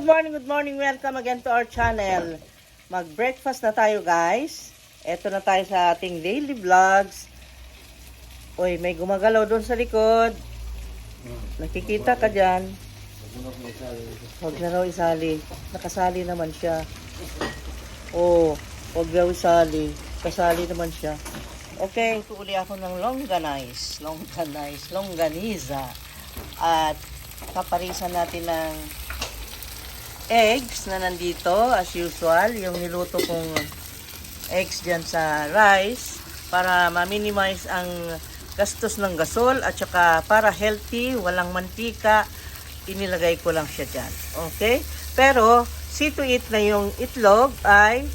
good morning. Welcome again to our channel. Mag-breakfast na tayo, guys. Eto na tayo sa ating daily vlogs. Uy, may gumagalaw doon sa likod. Nakikita ka dyan. Huwag na raw isali. Nakasali naman siya. Oh, huwag raw isali. Kasali naman siya. Okay, tuuli ako ng longganiza. At paparisan natin ng eggs na nandito as usual. Yung niluto kong eggs dyan sa rice para ma-minimize ang gastos ng gasol at saka para healthy, walang mantika, inilagay ko lang siya dyan. Okay? Pero, see to it na yung itlog ay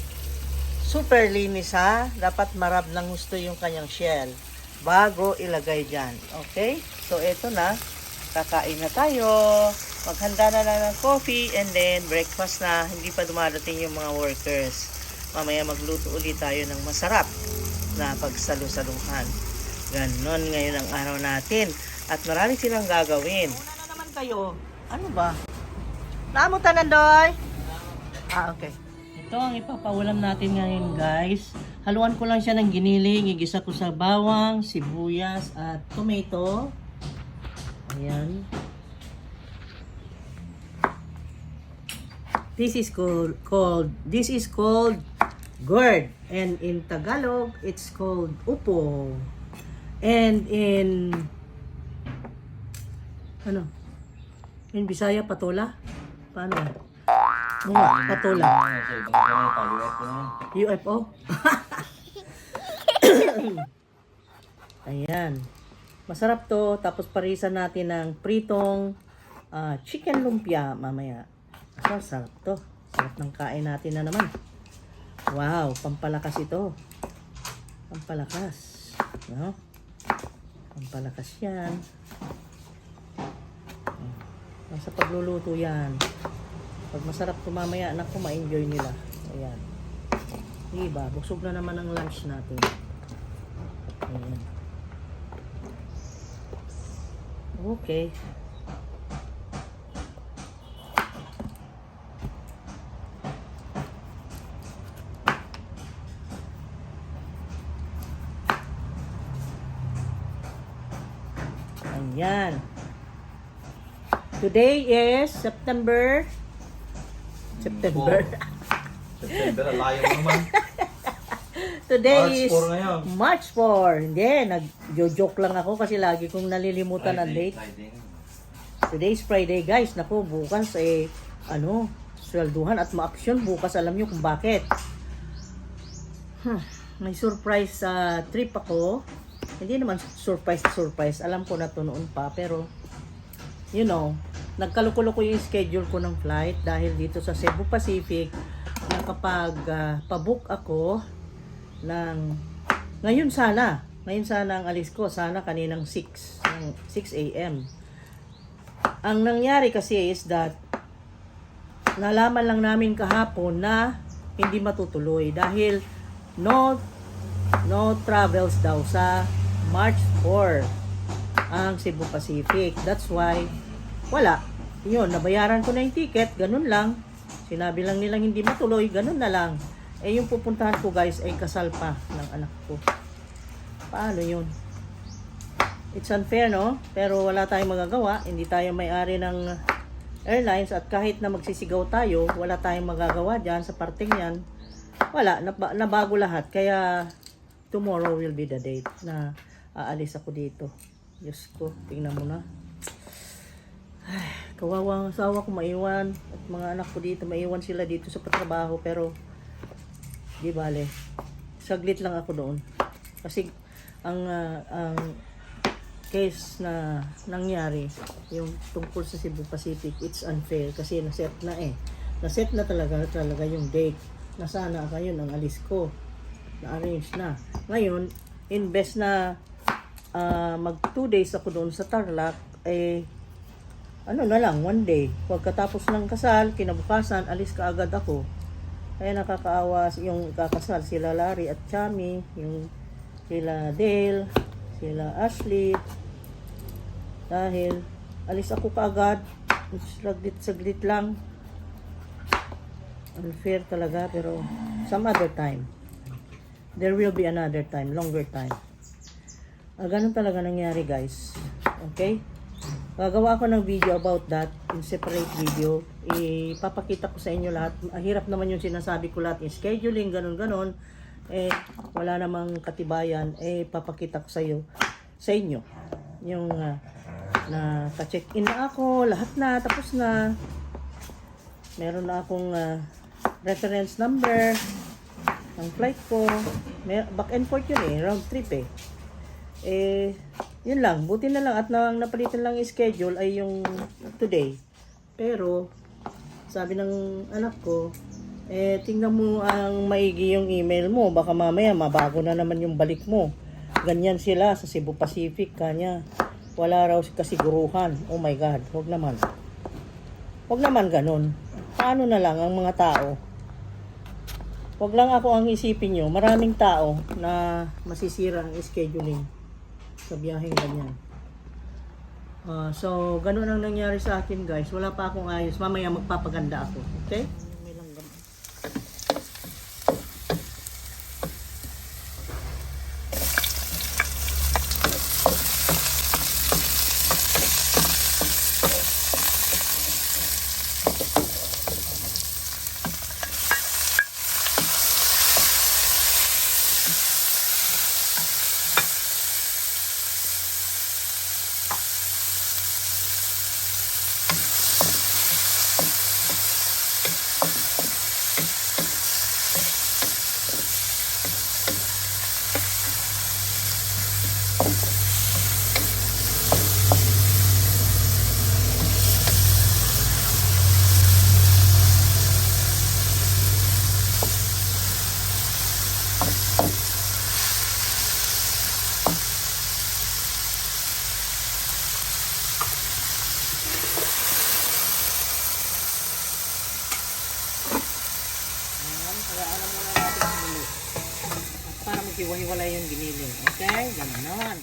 super linis ha. Dapat marab ng gusto yung kanyang shell bago ilagay dyan. Okay? So, eto na. Kakain na tayo. Maghanda na lang ng coffee and then breakfast na. Hindi pa dumadating yung mga workers. Mamaya magluto ulit tayo ng masarap na pagsalu-saluhan. Ganon ngayon ang araw natin. At marami silang gagawin. Una na naman kayo. Ano ba? Naamutan na, Doy? Okay. Ito ang ipapaulam natin ngayon, guys. Haluan ko lang siya ng giniling. Igisa ko sa bawang, sibuyas, at tomato. Ayan. This is called gourd, and in Tagalog it's called upo, and in Bisaya patola. Paano? Patola. UFO. Ayan. Masarap to. Tapos parisan natin ng pritong chicken lumpia mamaya. Sarap to. Sarap ng kain natin na naman. Wow, pampalakas ito. Pampalakas. No? Pampalakas yan. Nasa pagluluto yan. Pag masarap to mamaya, naku, ma-enjoy nila. Ayan. Diba? Busog na naman ang lunch natin. Ayan. Okay. Ayan. Today is September, September, layo naman. Today March is 4 ngayon. March 4. Hindi, nag-joke lang ako kasi lagi kong nalilimutan ang date. Today is Friday, guys. Naku, bukas swelduhan at ma-option bukas. Alam nyo kung bakit. May surprise trip ako. Hindi naman surprise. Alam ko na to noon pa. Pero, nagkalukulo ko yung schedule ko ng flight dahil dito sa Cebu Pacific na kapag pabook ako ngayon sana ang alis ko, sana kaninang 6 a.m. Ang nangyari kasi is that nalaman lang namin kahapon na hindi matutuloy dahil no travels daw sa March 4 ang Cebu Pacific. That's why wala. Yun, nabayaran ko na yung ticket, ganun lang. Sinabi lang nilang hindi matuloy, ganun na lang. Yung pupuntahan ko, guys, ay kasal pa ng anak ko. Paano yun? It's unfair, no? Pero wala tayong magagawa. Hindi tayo may-ari ng airlines at kahit na magsisigaw tayo, wala tayong magagawa dyan sa parting yan. Wala, nabago lahat. Kaya tomorrow will be the date na aalis ako dito. Diyos ko, tingnan mo na. Ay, kawawa ang asawa ko maiwan at mga anak ko dito, maiwan sila dito sa patrabaho pero di bale. Saglit lang ako doon. Kasi ang case na nangyari yung tungkol sa Cebu Pacific, it's unfair kasi naset na talaga yung date na sana ngayon ang alis ko na-arrange na. Ngayon, invest na mag 2 days ako doon sa Tarlac, na lang, 1 day. Pagkatapos ng kasal, kinabukasan, alis ka agad ako. Kaya nakakaawa yung kakasal, sila Larry at Chami, yung sila Dale, sila Ashley. Dahil, alis ako kaagad, saglit lang. Unfair talaga, pero some other time. There will be another time, longer time. Ganun talaga nangyari, guys. Okay? Gagawa ako ng video about that in separate video. Ipapakita ko sa inyo lahat. Hirap naman yung sinasabi ko lahat. In scheduling, ganun-ganon. Wala namang katibayan. Papakita ko sa inyo. Yung na ka-check-in na ako. Lahat na. Tapos na. Meron na akong reference number ng flight ko. Back and forth yun round trip yun lang, buti na lang at napalitan lang yung schedule ay yung today. Pero sabi ng anak ko, tingnan mo ang maigi yung email mo, baka mamaya mabago na naman yung balik mo. Ganyan sila sa Cebu Pacific kanya. Wala raw kasiguruhan. Oh my God, wag naman ganun. Paano na lang ang mga tao? Wag lang ako ang isipin nyo, maraming tao na masisira ang scheduling sa biyaheng ganyan. So, ganun ang nangyari sa akin, guys. Wala pa akong ayos. Mamaya magpapaganda ako. Okay? May langgam. Para maghiwa-hiwalay yung giniling. Okay? Gano'n.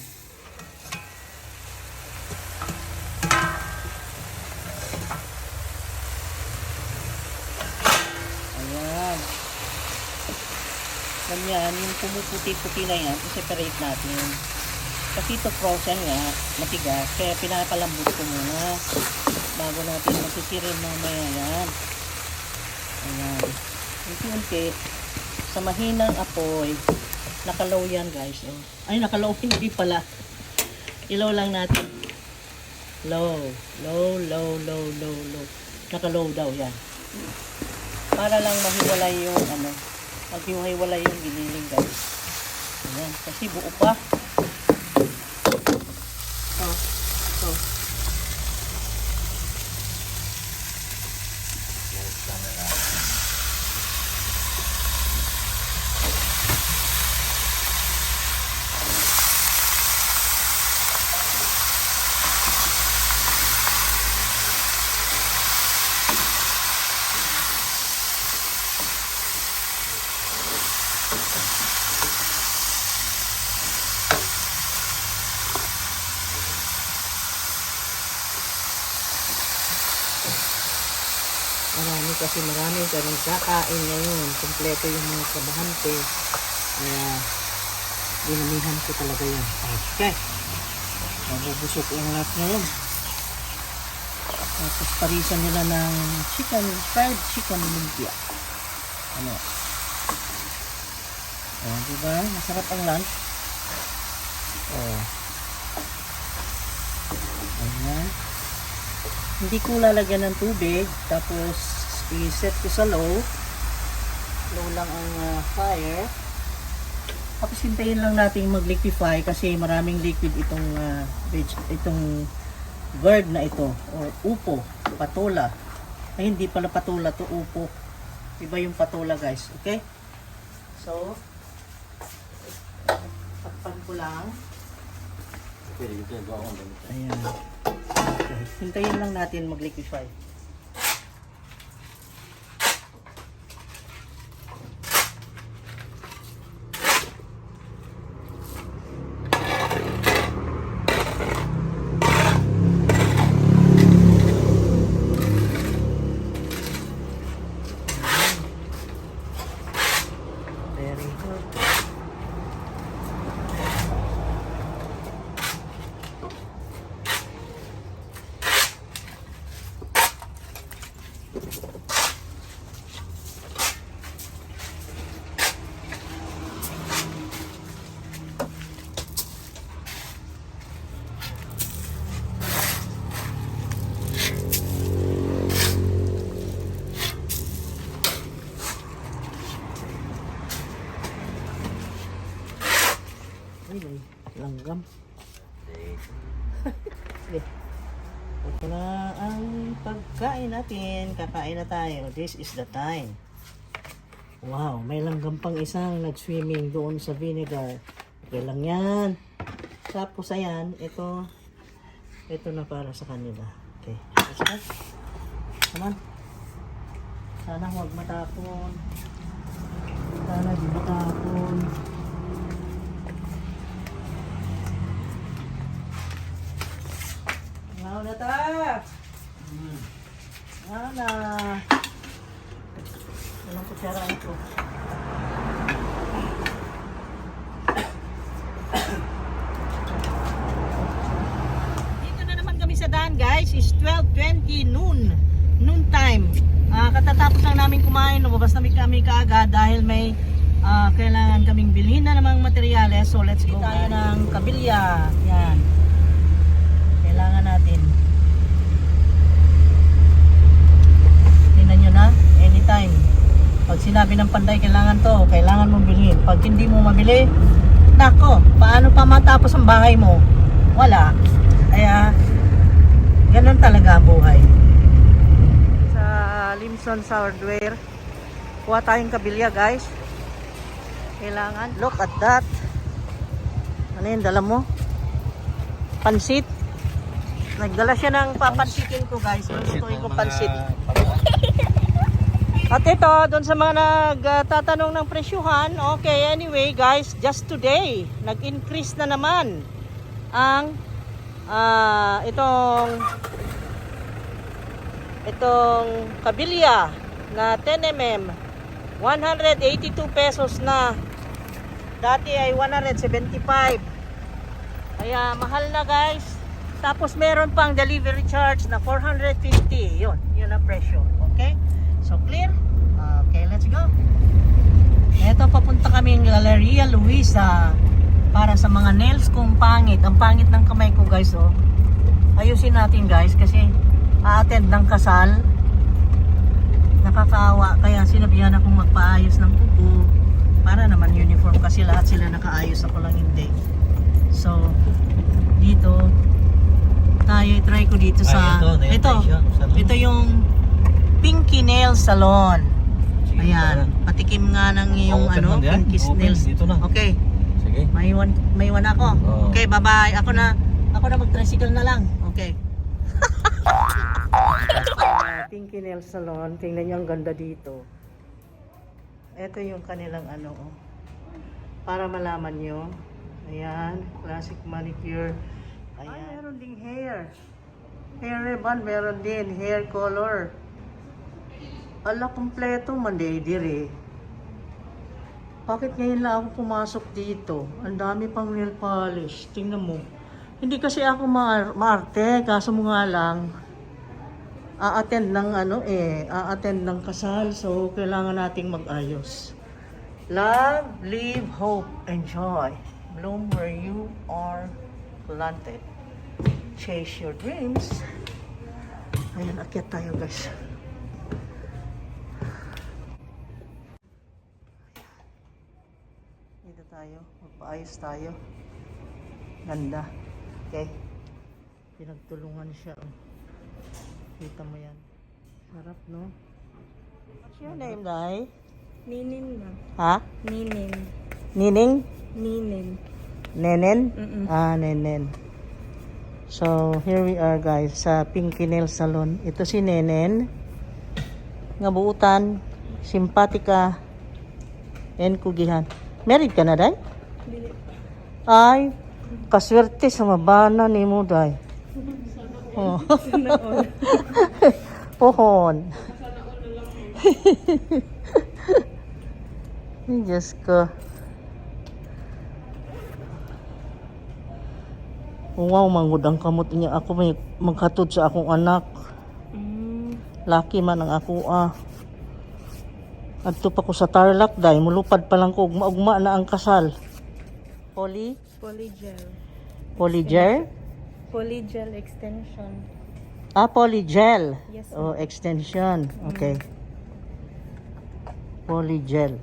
Ayan. Ganyan, yung pumuputi-puti na yan, i-separate natin. Kasi ito frozen nga, matigas, kaya pinapalambot ko muna bago natin masisirin mamaya yan. Ayan. Unti-unti, sa mahinang apoy, nakalaw yan, guys. Ay, nakalaw, hindi pala. Ilaw lang natin. Low. Nakalaw daw yan. Para lang mahiwalay yung maghiwalay yung giniling, guys. Ayan, kasi buo pa. Marami kaming kakain ngayon. Kompleto yung mga trabahante. Kaya, dinamihan ko talaga yan. Okay. Mabubusok yung lahat ngayon. Tapos parisan nila ng fried chicken lumpia. Diba? Masarap ang lunch. Ayan. Hindi ko lalagyan ng tubig. Tapos, i-set ko sa low lang ang fire. Tapos hintayin lang natin mag-liquefy kasi maraming liquid itong gourd na ito or upo, patola. Ay hindi pala patola to, upo. Iba yung patola, guys. Okay? So takpan ko lang. Ayan. Okay. Hintayin lang natin mag-liquefy. Uy, may langgam. Sige. Ito na ang pagkain natin. Kakain na tayo. This is the time. Wow, may langgam pang isang nag-swimming doon sa vinegar. Okay lang yan. Tapos ayan, ito na para sa kanila. Okay, let's go. Come on. Sana huwag matapon. Sana di matapon. Ngaw na ta! Ngaw na! Walang kutsaraan ko. Dito na naman kami sa daan guys. It's 12:20 noon. Noon time. Katatapos lang namin kumain. Lumabas na kami kaagad dahil may kailangan kaming bilhin na namang materyales. So let's go tayo ng kabilya. Yan. Kailangan natin. Tingnan nyo na. Anytime. Pag sinabi ng Panday, kailangan to, kailangan mong bilhin. Pag hindi mo mabili, nako, paano pa matapos ang bahay mo? Wala. Kaya, ganun talaga ang buhay. Sa Limson Hardware, kuha tayong kabilya guys. Kailangan, look at that. Ano yun, dala mo? Pansit. Nagdala siya ng papansitin ko guys. Gustuin ko pansit. At ito, doon sa mga nagtatanong ng presyuhan, okay, anyway guys, just today, nag-increase na naman ang itong kabilya na 10mm, 182 pesos na. Dati ay 175. Kaya mahal na guys. Tapos meron pang delivery charge na 450. Yun ang presyo. Okay? So clear? Okay, let's go. Ito, papunta kami ng Galeria Luisa para sa mga nails kong pangit. Ang pangit ng kamay ko guys, oh. Ayusin natin guys kasi a-attend ng kasal. Nakakaawa, kaya sinabihan akong magpaayos ng kuko para naman uniform kasi lahat sila nakaayos, ako lang hindi. So, dito tayo, try ko dito sa ito yung Pinky Nail Salon. Ayan, patikim nga ng iyong Pinky Nails. Okay. Sige. May one ako. Okay, bye-bye. Ako na mag-tricycle na lang. Okay. Pinky Nail Salon. Tingnan niyo ang ganda dito. Ito yung kanilang para malaman niyo. Ayan, classic manicure. Ayan. Ay, meron ding hair. Hair ribbon, meron din. Hair color. Ala, kompleto man dire. Bakit ngayon lang ako pumasok dito? Ang dami pang nail polish. Tingnan mo. Hindi kasi ako maarte, kaso mo nga lang a-attend ng kasal. So, kailangan nating mag-ayos. Love, live, hope, enjoy. Bloom where you are planted. Chase your dreams. Ayan, akyat tayo guys. Dito tayo, magpaayos tayo. Ganda. Okay. Pinagtulungan siya. Kita mo yan. Sarap, no? What's your name, Dai? Ninin na. Ha? Ninin. Nining? Ninin. Nenen? Mm-mm. Nenen. So, here we are guys sa Pinky Nail Salon. Ito si Nenen. Nga buutan, simpatika, and kugihan. Married ka na, Day? Dili. Ay, kaswerte sa mabana ni mo, Day. Oh. Sana all. Pohon. Diyos ko. Wow, manggod ang kamot niya. Ako may maghatod sa akong anak. Laki man ang ako Adto pa ko sa Tarlac day, mulupad pa lang ko ugma na ang kasal. Polygel. Polygel? Polygel extension. Polygel. Yes, Oh, extension. Okay. Polygel.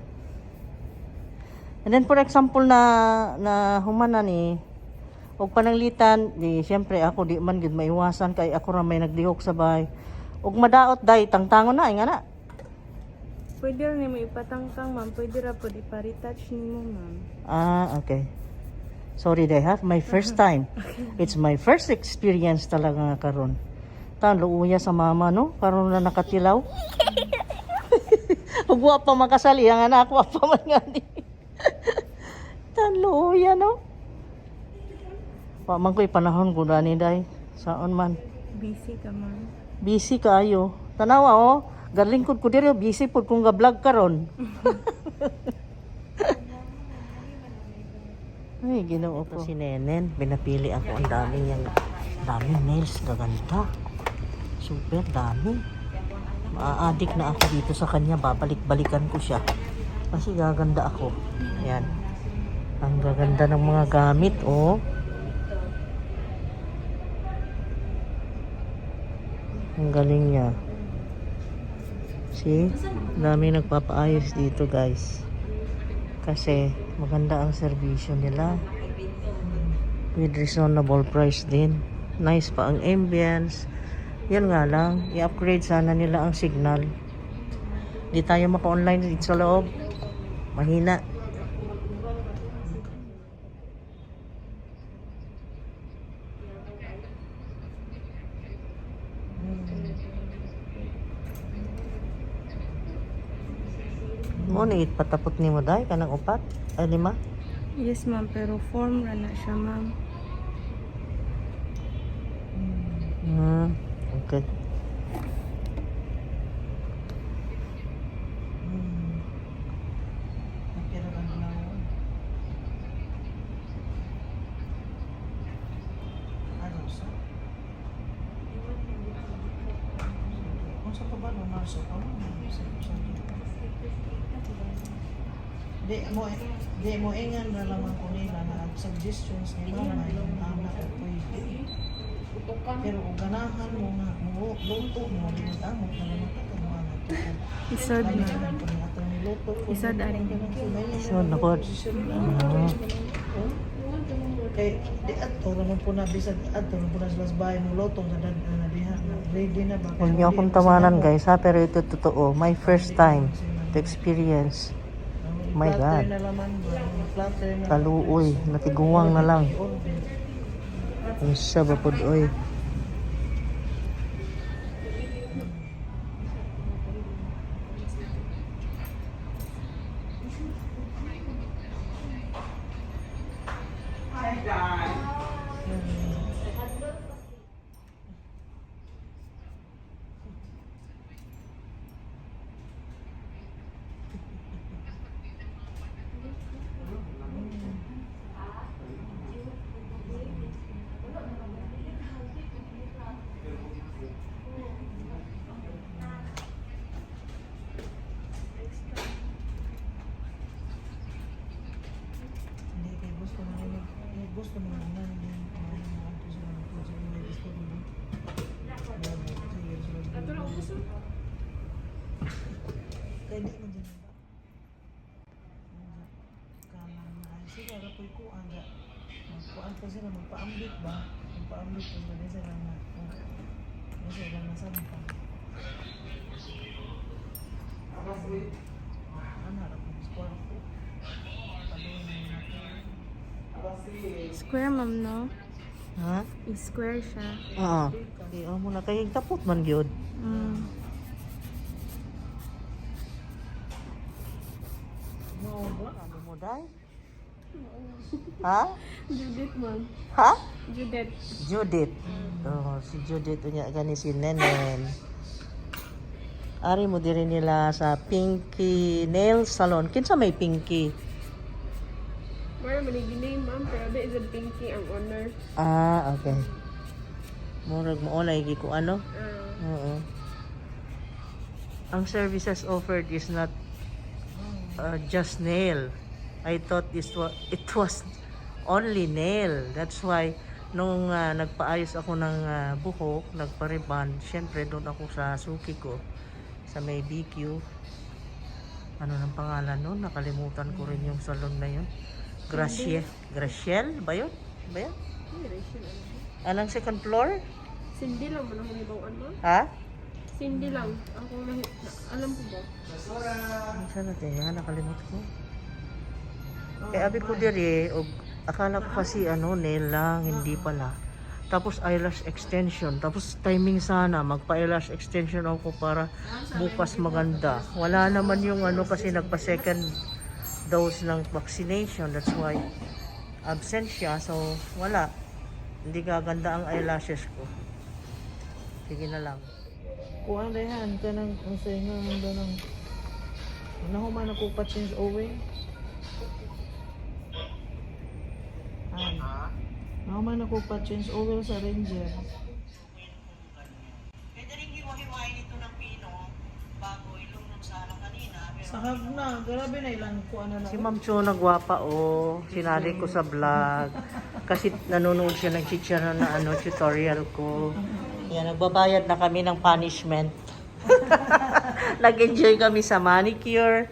And then for example na humana ni og pananglitan di syempre ako di man gid maiwasan kay ako ra may nagdihok sa bahay. Og madaot day tangtangon na nga na. Pwede rin mo ipatangtang, ma'am. Pwede rin po ipa-retouch nimo, ma'am. Okay. Sorry day ha, my first time. It's my first experience talaga nga karon. Tan luuya sa mama no, karon na nakatilaw. Ug wa pa makasali ang anak wa pa man ngani. Tan luuya no. Pa man ko'y panahon ko dani day. Saon man. Busy ka, ma'am. Busy kaayo. Tanawa oh, garlingkod ko diri busy pud kung ga-vlog karon. Ay, ginoo ko. Si Nenen, pinapili ako. Ang daming nails, gaganda. Super dami. Maa-addict na ako dito sa kanya. Babalik-balikan ko siya. Kasi gaganda ako. Ayan. Ang gaganda ng mga gamit, oh. Ang galing niya. See? Dami nagpapaayos dito, guys. Kasi maganda ang serbisyo nila. With reasonable price din. Nice pa ang ambience. Yan nga lang, i-upgrade sana nila ang signal. Di tayo maka-online dito sa loob. Mahina. Mo ni patapot ni mo day kanang upat ay 5. Yes, ma'am. Pero form ra na siya, ma'am. Okay. Di mo ingan na lamang ko nila na suggestions ni mama yung anak ko pwede. Pero kung ganahan mo nga, luto mo, limot-amot na naman ito mga natuto. Isod, ma'am. Isod, arin. Isod, ako. Kaya, di ato naman po na, bisag ato naman po na sa bahay mo luto, na diha, ready na ba? Huwag niyo akong tawanan guys ha, pero ito totoo. My first time to experience. My God. Taluoy, natiguwang na lang. Ang sabapod, oy. Gusto mo naman din ito sa mga gusto mo din. Ito lang gusto. Kaya di mo din ba? Kaman na ay sila rapoy ko aga. Magkuan ko sila magpaambit ba? Magpaambit ko sila sila na. Kasi sila na sampa. Ano harap mo? Square ko. Square, ma'am, no? Ha? I-square siya. Oo. Kaya mo na kayong tapot man gyud. No, ba? Ano mo dai? Ha? Judith, ma'am. Ha? Judith. Judith. Oh, si Judith unya gani si Nenen. Ari mo diri nila sa Pinky Nail Salon. Kinsa may Pinky? Mara manigili, ma'am, pero ba is Pinky ang owner. Okay. Murag mo na ko ano? Oo. Ang services offered is not just nail. I thought it was only nail. That's why nung nagpaayos ako ng buhok, nagpa-rebond, syempre doon ako sa suki ko sa may BQ. Ano ng pangalan nun? Nakalimutan ko rin yung salon na yun. Graciel ba yun? Ba yun? Anong second floor? Cindy lang man ang ibang ano? Ha? Cindy lang. Ako alam ko ba? Saan natin yan? Nakalimutan ko. Kaya abi ko diri, akala ko kasi nail lang, hindi pala. Tapos eyelash extension. Tapos timing sana, magpa-eyelash extension ako para bukas maganda. Wala naman yung kasi nagpa second dose ng vaccination. That's why absent siya. So wala. Hindi gaganda ang eyelashes ko. Sige na lang. Kuha na yan. Kanang ang sayo nga ng nahuman ako pa change over. Naman ako pa change oil sa Ranger. Pwede rin hiwa-hiwain ito ng pino bago ilunod sana kanina. Sakag na, grabe na ilan ko na. Si Ma'am Cho nagwapa sinali ko sa vlog. Kasi nanonood siya ng chichara na tutorial ko. Yan, nagbabayad na kami ng punishment. Nag-enjoy kami sa manicure,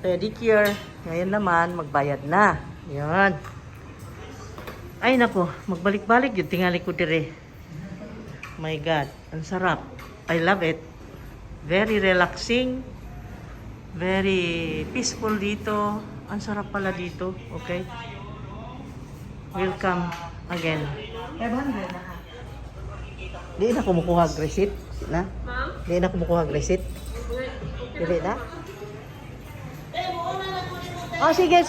pedicure. Ngayon naman, magbayad na. Yan. Ay nako, magbalik-balik yun. Tingali ko dire. My God, ang sarap. I love it. Very relaxing. Very peaceful dito. Ang sarap pala dito. Okay? Welcome again. 500 na. Di na kumukuha receipt na? Di na kumukuha receipt? Dili na? Oh, sige.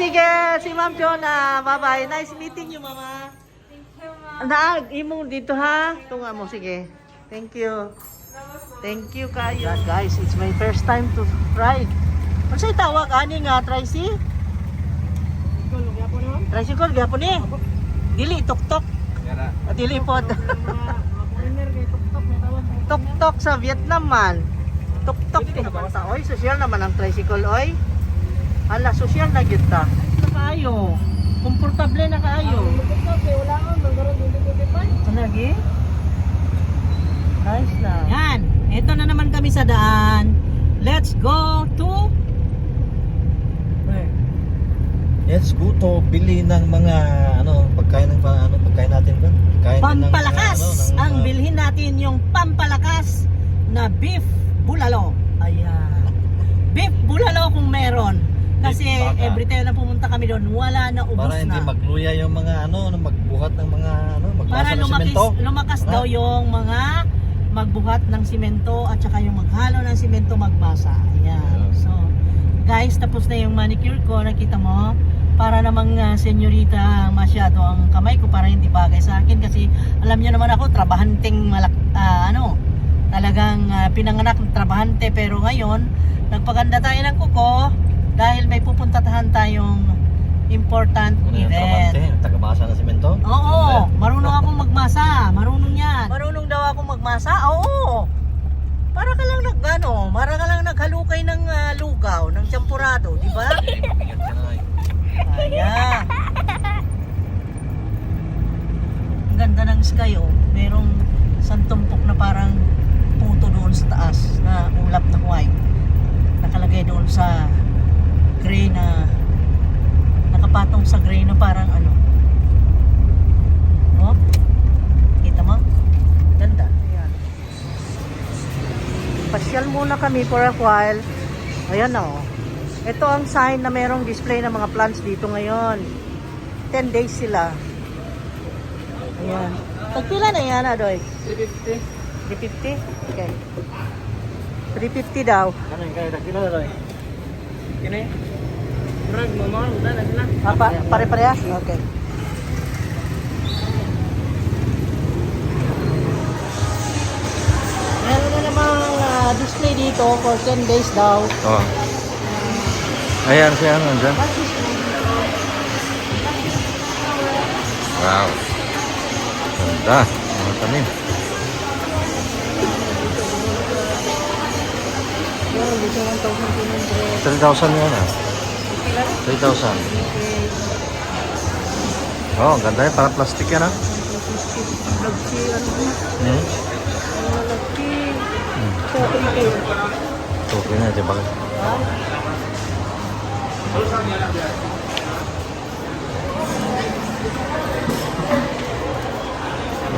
Si Ma'am Jonah. Bye-bye. Nice meeting you, Mama. Thank you, ma'am. Naag, imo dito ha. Tunga mo, sige. Thank you. Thank you kayo. Guys, it's my first time to try. Ano sa'y tawag? Ani nga, Tracy? Tricycle, gyapon ni. Dili, tok-tok. Dili pod. Tok-tok sa Vietnam man. Tok-tok. Oy, social naman ang tricycle, oy. Hala, social na gyud ta. Nakaayo. Komportable na kaayo. Wala ko, magkaroon dito ko Lagi? Nice na. Yan. Ito na naman kami sa daan. Let's go to where? Let's go to bili ng mga pagkain natin ba? Pampalakas. Ang bilhin natin yung pampalakas na beef bulalo. Ayan. Beef bulalo kung meron. Kasi every time na pumunta kami doon, wala na, ubos na. Para hindi magluya yung mga magbuhat ng mga magbasa Para ng simento. lumakas daw yung mga magbuhat ng simento at saka yung maghalo ng simento magbasa. Ayan. So, guys, tapos na yung manicure ko. Nakita mo? Para namang senyorita masyado ang kamay ko para hindi bagay sa akin. Kasi alam niyo naman ako, trabahanteng talagang pinanganak ng trabahante. Pero ngayon, nagpaganda tayo ng kuko dahil may pupuntahan tayong important event. Tagabasa ng simento? Oo, marunong akong magmasa. Marunong yan. Marunong daw akong magmasa? Oo. Para ka lang para ka lang naghalukay ng lugaw, ng champurado, di ba? Kaya. Ang ganda ng sky, merong santumpok na parang puto doon sa taas na ulap na white. Nakalagay doon sa gray na nakapatong sa gray na parang oh, kita mo? Ganda. Ayan. Pasyal muna kami for a while. Ayan na Ito ang sign na merong display ng mga plants dito ngayon. 10 days sila. Ayan. Pagpila na yan, Adoy? 350. 350? Okay. 350 daw. Ano yung kaya? Tagpila na rin. Kini? Brag, mama, udah na sila. Pare-parehas? Okay. Meron na namang display dito for 10 days daw. Oh. Ayan siya nandiyan. Wow. Ganda. Mga tanim. Meron dito 1,200. 3,000 yan 3,000. Oh, ganda yan. Parang plastic yan Lagsi, Hmm? lagsi. So, 3K. Okay na, di ba?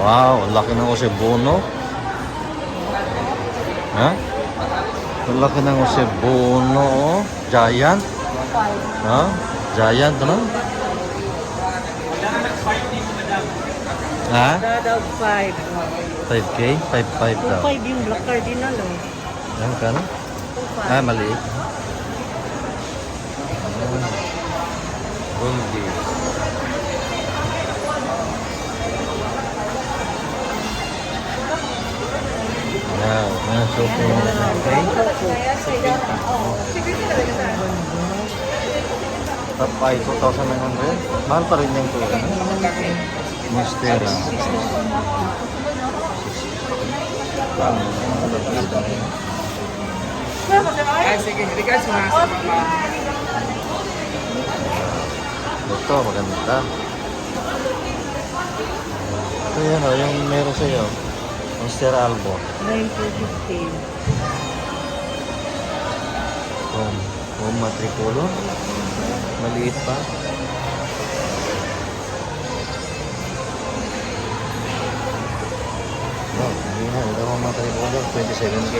Wow, ang laki ng Cebuno. Ha? Ang laki ng Cebuno, oh. Giant. Ha? Giant, ano? Ha? Daw 5. 5K? 5.5 daw. 2.5 yung black cardinal, oh. Yan ka, no? Ah, maliit. Goldie. Yan, yan, super. Okay. Top 5, 2,900. Mahal pa rin yung to. Mistera. Ito, maganda. Ito yan, oh, yung meron sa'yo. Monster Albo. 9.15. Home matriculo. Maliit pa. No, hindi na. Ito home matriculo. 27K.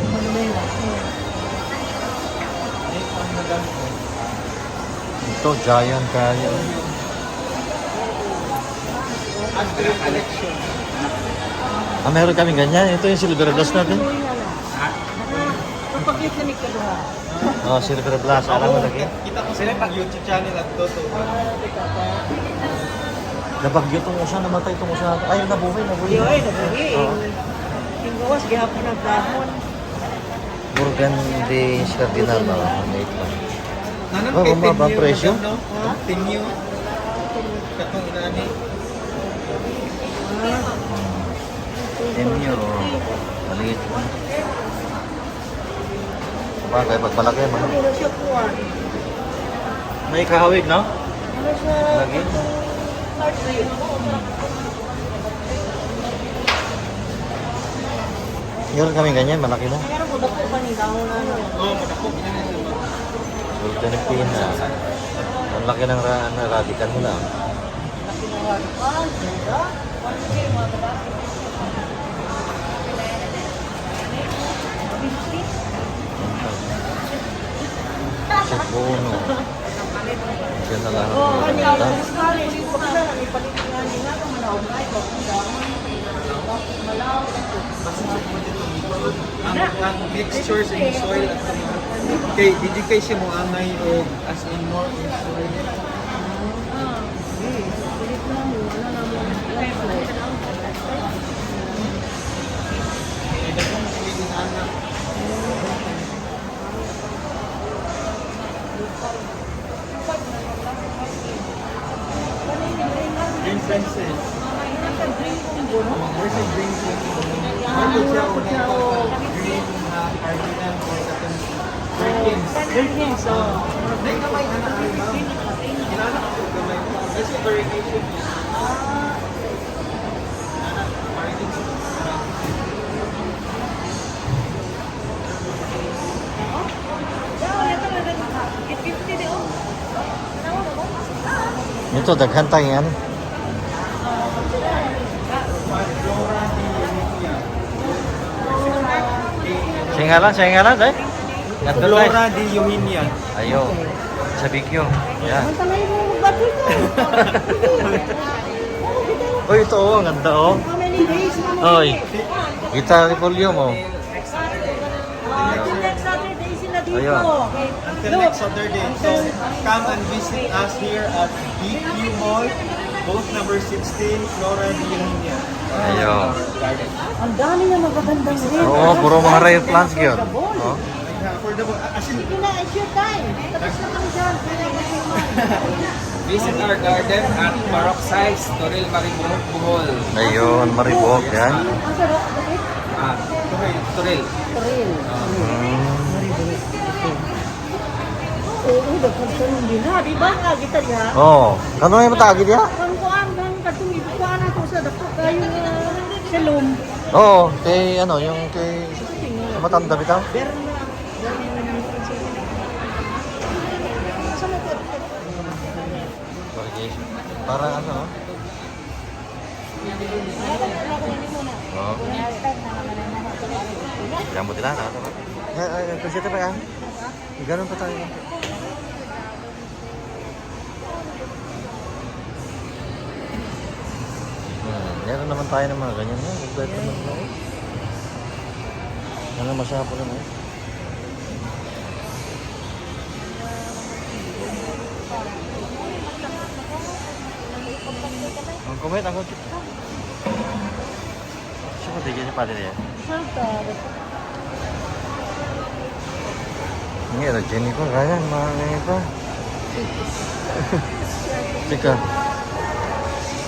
Manila. Ito, giant kaya. Ah, meron kami ganyan. Ito yung silver glass natin. Ang pag-lamig ka doon. Oh, silver glass. Alam mo lagi. Kita ko sila pag YouTube channel at Toto. Nabagyo itong usa. Namatay itong usa. Ay, nabuhay. Yoy, nabuhi. Oo. Yung gawas, gihapon ng dahon. Burgundy Cardinal. Maliit lang. Nanan Oh, kay bumaba ang presyo? no? Tenyo. Katong inani. Emyo. Maliit lang. Sabagay, pag malaki, Ano na siya kuwan? may kahawig, no? Ano siya? Lagi? Heart rate. Meron kami ganyan, malaki na. Meron ko dako pa ni dahon na ano. Oh, madako inani. Sultan Pina. Ang laki ng radical nila. Laki ng radical. Ganda. Cebuno. Diyan na lahat. Oh, ng kanya maganda. ang college. Yung pagkala, may palitingan din nga kung manawag na ito. Ang mixtures in soil at kay dedication mo angay o as in more in soil. Green fences. Where's the green fences? Green cardinal or katong Perkins. Perkins, oh. May kamay na na ay ma'am. Kinala ko yung kamay mo. That's the variegation. Ito, daghan tayo yan. Singalan, eh? Ganda guys. Flora de Eugenia. Ayo, sa Bigyo. Yan. Ang talay mo mag-battery ko. Uy, ito oh, ang ganda oh. How many days mo? Oy, kita ni Polio mo. Next Saturday sila dito. Ayun. Until next Saturday. So, come and visit us here at BQ Mall, both number 16, Flora de Eugenia. Ayun. Garden. Ang dami na magagandang rin. Oo, puro mga rare plants yun. Oh. Affordable. As in, Sige na, it's your time. Tapos na kami dyan. Visit our garden at Marocsize, Toril, Maribog, Bohol. Ayun, maribok yan. Ang sarap, bakit? Toril. Trail. Mm. Oo, dagkagsanong din ha. Di ba nga, kita diha? Oh, kano yung matagid ya? Ang kuan, ang katong ibukuan ako sa dako kayo salom. Oo, kay ano, yung kay matanda bitaw. Pero na, Para ano? Oh. Yang mo tila na. Kasi ito pa yan. Ganun pa tayo. Meron naman tayo ng mga ganyan. Kompleto naman ako. Ano masaya po naman. Ang kumit, ang kumit. Siapa dia siapa dia? Ini ada Jennifer kayaknya mana itu? Teka.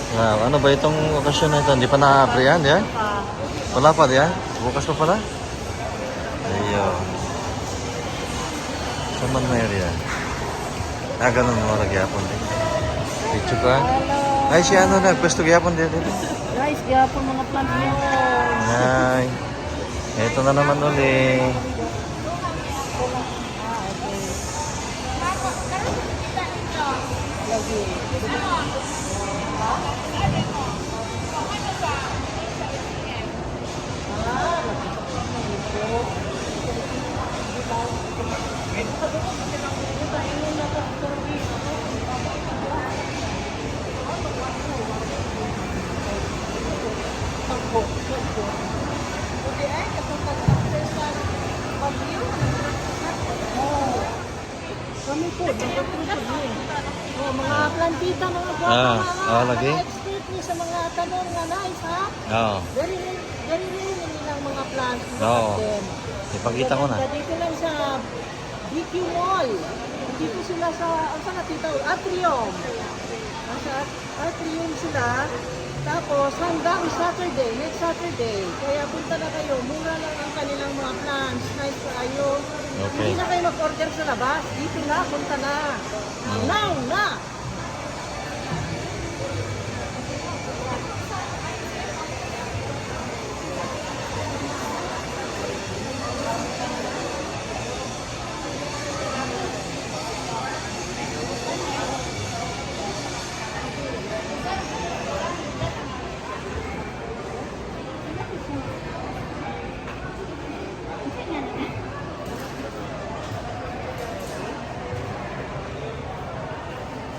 Nah, ano ba itong okasyon na ito? Hindi pa na-apply yan, ya? Wala pa diyan? Bukas pa pala? Ayun. Saman na yun yan. Ah, ganun mo nagyapon din. Picture ka? Ay, si ano nagpwesto gyapon din dito. Guys, kaya po mga plant nyo. Ay. Ito na naman uli. Kami po, oh, mga plantita, mga guwapa, lagi? expert niyo sa mga tanong nga nice, ha? Oo. Very rare nilang mga plants. Oo. Ipakita ko na. Dito lang sa BQ Mall. Dito sila sa, ang saan natita? Atrium. Nasa Atrium sila. Tapos hanggang Saturday, next Saturday. Kaya punta na kayo. Mura lang ang kanilang mga plants. Nice pa kayo. Okay. Hindi na kayo mag-order sa labas. Dito na, punta na. Now na!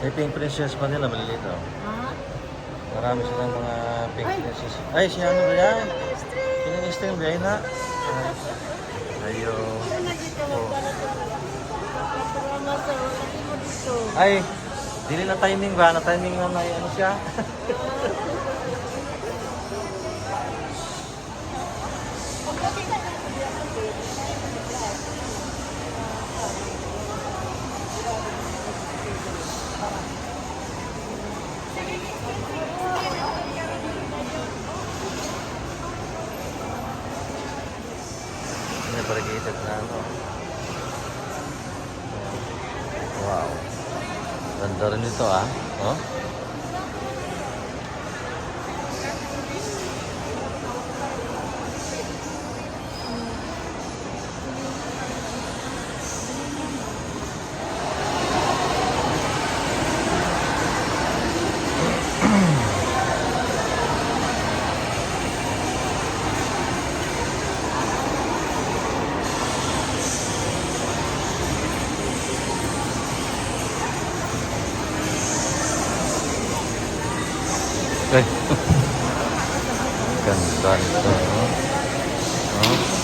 May pink princess pa nila, maliliit oh. Ha? Marami silang mga pink princess. Ay, si ano ba yan? Piningisting ba yan na? Ayo. Ay, dili na timing ba? Na timing na ano siya? Ini variegated na ano. Wow. Ganda rin ito ah. Oh? Eh. Ganda nito. Oh. Oh.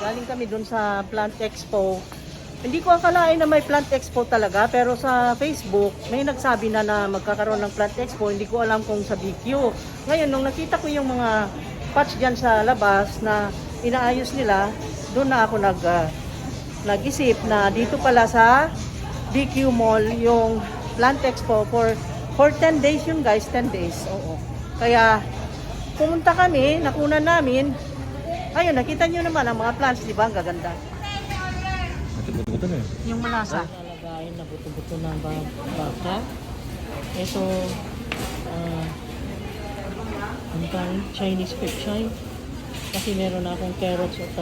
Galing kami dun sa Plant Expo. Hindi ko akalain na may Plant Expo talaga, pero sa Facebook may nagsabi na magkakaroon ng Plant Expo. Hindi ko alam kung sa BQ. Ngayon, nung nakita ko yung mga patch dyan sa labas na inaayos nila, doon na ako nag-isip na dito pala sa BQ Mall yung Plant Expo for 10 days yun guys, 10 days. Oo. Kaya pumunta kami, nakunan namin. Ayun, nakita nyo naman ang mga plants, di ba? Ang gaganda. Buto-buto na eh. Yung malasa. Nalagayin na buto-buto ng baka. Ito, ang tawag, Chinese pechay. Kasi meron na akong carrots at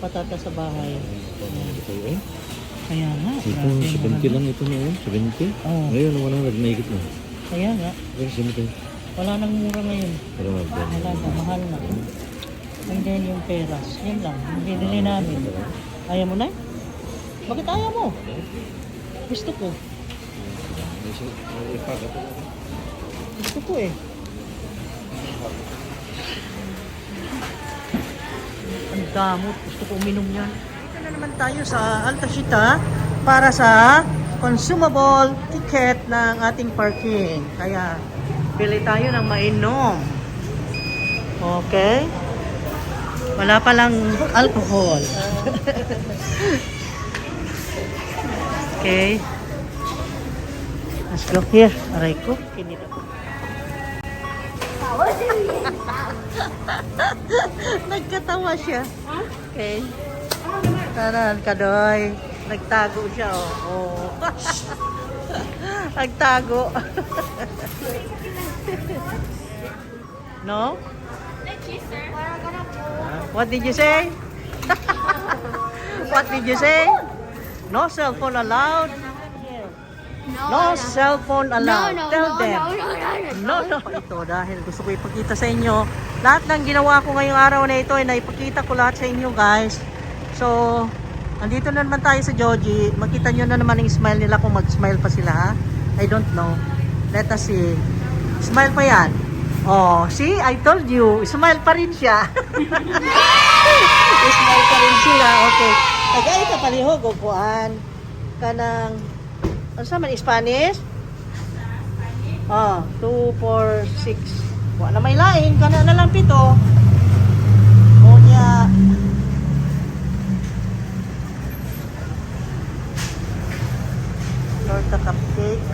patatas sa bahay. Ito eh. Kaya nga. Ito, grabe, 70 lang ito noon. 70? Oo. Ngayon, wala na, mahigit na. Kaya nga. Pero 70. Wala nang mura ngayon. Pero magdan. Wala na, mahal na. And then yung peras. Yan lang. Yung binili namin. Ayaw mo na? Bakit ayaw mo? Gusto ko. Gusto ko eh. Ang damot. Gusto ko uminom yan. Dito na naman tayo sa Altashita para sa consumable ticket ng ating parking. Kaya, bili tayo ng mainom. Okay. Wala palang alcohol. Okay. Let's go here. Aray ko. Kinita ko. Nagkatawa siya. Okay. Taran, Kadoy. Nagtago siya, oh. Nagtago. No? What did you say? What did you say? No cell phone allowed? No cell phone allowed. Tell them. No. Ito dahil gusto ko ipakita sa inyo. Lahat ng ginawa ko ngayong araw na ito ay naipakita ko lahat sa inyo guys. So, andito na naman tayo sa Joji. Makita nyo na naman yung smile nila kung mag-smile pa sila ha. I don't know. Let us see. Smile pa yan. Oh, see? I told you. Smile pa rin siya. Smile pa rin sila. Okay. Tagay ka palihog. Upuan. Kanang ano sa man? Spanish? Oh, 2, 4, 6. Wala na may lain. Kana na lang 7. O niya. Torta cupcake.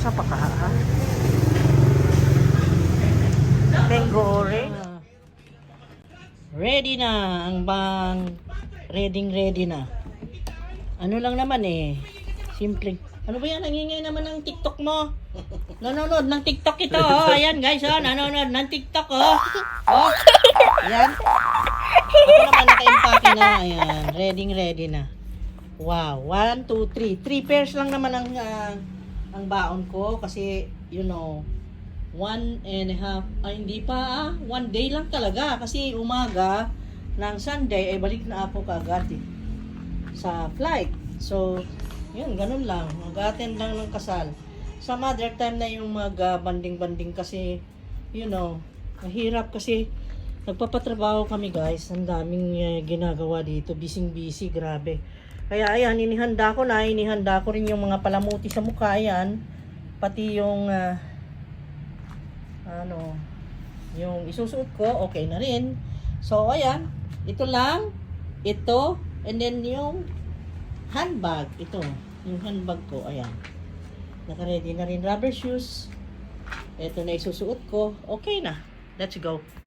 Sa pakaha. Mango orange. Ready na ang bang. Ready na. Ano lang naman eh. Simple. Ano ba yan? Nangingay naman ng TikTok mo. Nanonood ng TikTok ito. Oh. Ayan guys. Oh. Nanonood ng TikTok. Oh. Oh. Ayan. Ako naman naka-empake na. Ayan. Ready na. Wow. 1, 2, 3. 3 pairs lang naman ang baon ko. Kasi, you know, 1.5. Ay, hindi pa 1 day lang talaga. Kasi umaga ng Sunday ay balik na ako kaagad eh, sa flight. So, yun, ganun lang. Mag-attend lang ng kasal. Sa mother time na yung mag-banding-banding kasi, you know, mahirap kasi nagpapatrabaho kami guys. Ang daming ginagawa dito. Busy, grabe. Kaya ayan, inihanda ko rin yung mga palamuti sa mukha. Ayan. Pati yung, yung isusuot ko, okay na rin. So, ayan. Ito lang. Ito. And then yung handbag. Ito. Yung handbag ko. Ayan. Naka-ready na rin rubber shoes. Ito na isusuot ko. Okay na. Let's go.